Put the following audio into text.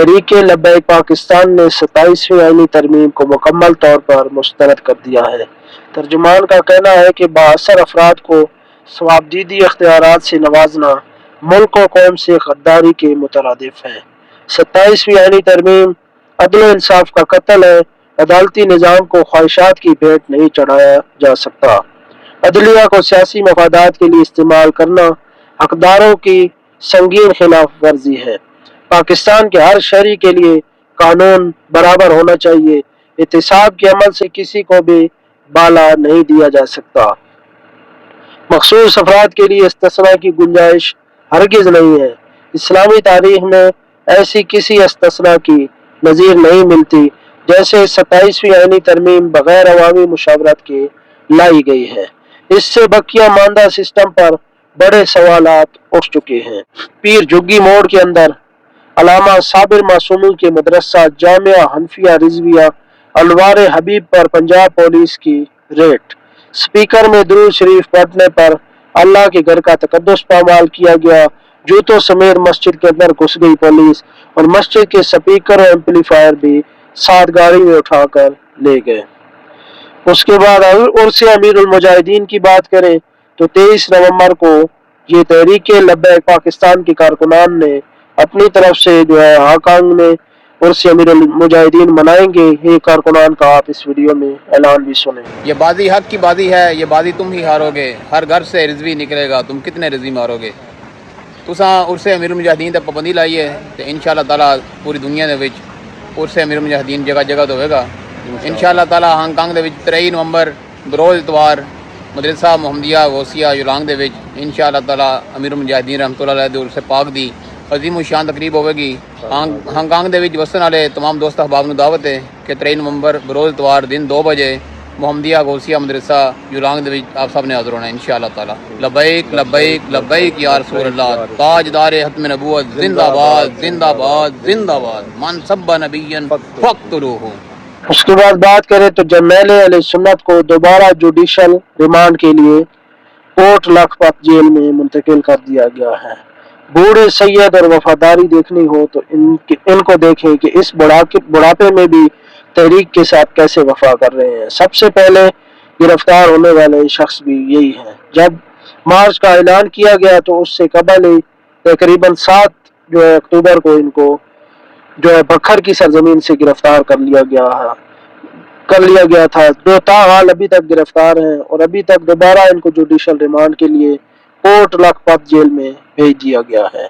तहरीक लब्बैक पाकिस्तान ने 27वीं आईनी तरमीम को मुकम्मल तौर पर मुस्तरद कर दिया है। तर्जुमान का कहना है कि बाअसर अफराद को सवाबदीदी इख्तियारात से नवाजना मुल्क और कौम से गद्दारी के मुतरादिफ है। 27वीं आईनी तरमीम अदल इंसाफ का कत्ल है। अदालती निज़ाम को ख्वाहिशात की भेंट नहीं चढ़ाया जा सकता। अदलिया को सियासी मफादात के लिए इस्तेमाल करना हकदारों की संगीन खिलाफ वर्जी है। पाकिस्तान के हर शहरी के लिए कानून बराबर होना चाहिए। एहतिसाब के अमल से किसी को भी बाला नहीं दिया जा सकता। मखसूस अफराद के लिए इस्तिस्ना की गुंजाइश हरगिज नहीं है। इस्लामी तारीख में ऐसी किसी इस्तिस्ना की नज़ीर नहीं मिलती जैसे 27वीं आईनी तरमीम बगैर अवामी मुशावरत के लाई गई है। इससे बकिया मानदा सिस्टम पर बड़े सवालात उठ चुके हैं। पीर झुग्गी मोड़ के अंदर अलामा साबिर मासूमी के मदरसा जामिया हनफिया रिजविया अलवार हबीब पर पंजाब पुलिस की रेड। स्पीकर में दुरूद शरीफ पढ़ने पर अल्लाह के घर का तकद्दुस पामाल किया गया। जूतों समेत मस्जिद के अंदर घुस गई पुलिस और मस्जिद के स्पीकर और एम्पलीफायर भी साथ गाड़ी में उठाकर ले गए। उसके बाद उर्स अमीरुल मुजाहिदीन की बात करें तो 23 नवंबर को ये तहरीक लब्बैक पाकिस्तान के कारकुनान ने अपनी तरफ से जो है हाकांग में उर्स अमीरुल मुजाहिदीन मनाएंगे। ये कारकुनान का आप इस वीडियो में ऐलान भी सुने। ये बाजी हक की बाजी है, ये बाजी तुम ही हारोगे। हर घर से रिजवी निकलेगा, तुम कितने रिजवी मारोगे। तुसा उर्स अमीरुल मुजाहिदीन ते पाबंदी लाई है तो इंशाअल्लाह ताला पूरी दुनिया दे विच उर्स अमीरुल मुजाहिदीन जगह जगह तो होगा इंशाअल्लाह ताला। हांगकांग दे विच 23 नवंबर बरोज़ इतवार मदरसा मुहम्मदिया गौसिया युलांग दे विच इंशाअल्लाह ताला अमीरुल मुजाहिदीन रहमतुल्लाह अलैह दे उर्स पाक दी अजीम शान तकरीब होगी। हांगकांग दे विच वसन वाले तमाम दोस्त अहबाब नूं दावत है कि 23 नवंबर बरोज़ इतवार दिन 2 बजे मुहम्मदिया गौसिया मदरसा युलांग दे विच आप सब ने हाज़िर होना इंशाअल्लाह ताला। लब्बैक लब्बैक लब्बैक या रसूल अल्लाह। ताजदार खत्म नबूवत जिंदाबाद जिंदाबाद जिंदाबाद। मन सब्बा नबिय्यन फक्तुरूहु। उसके बाद बात करें तो जरनैल अहले सुन्नत को दोबारा जुडिशल रिमांड के लिए कोट लखपत जेल में मुंतकिल कर दिया गया है। बूढ़े सैयद और वफादारी देखनी हो तो इनको देखें कि इस बुढ़ापे में भी तहरीक के साथ कैसे वफा कर रहे हैं। सबसे पहले गिरफ्तार होने वाले शख्स भी यही है। जब मार्च का ऐलान किया गया तो उससे कबल ही तकरीबन 7 जो है अक्टूबर को इनको जो है बखर की सरजमीन से गिरफ्तार कर लिया गया था। दो ताहाल अभी तक गिरफ्तार हैं और अभी तक दोबारा इनको जुडिशल रिमांड के लिए कोट लखपत जेल में भेज दिया गया है।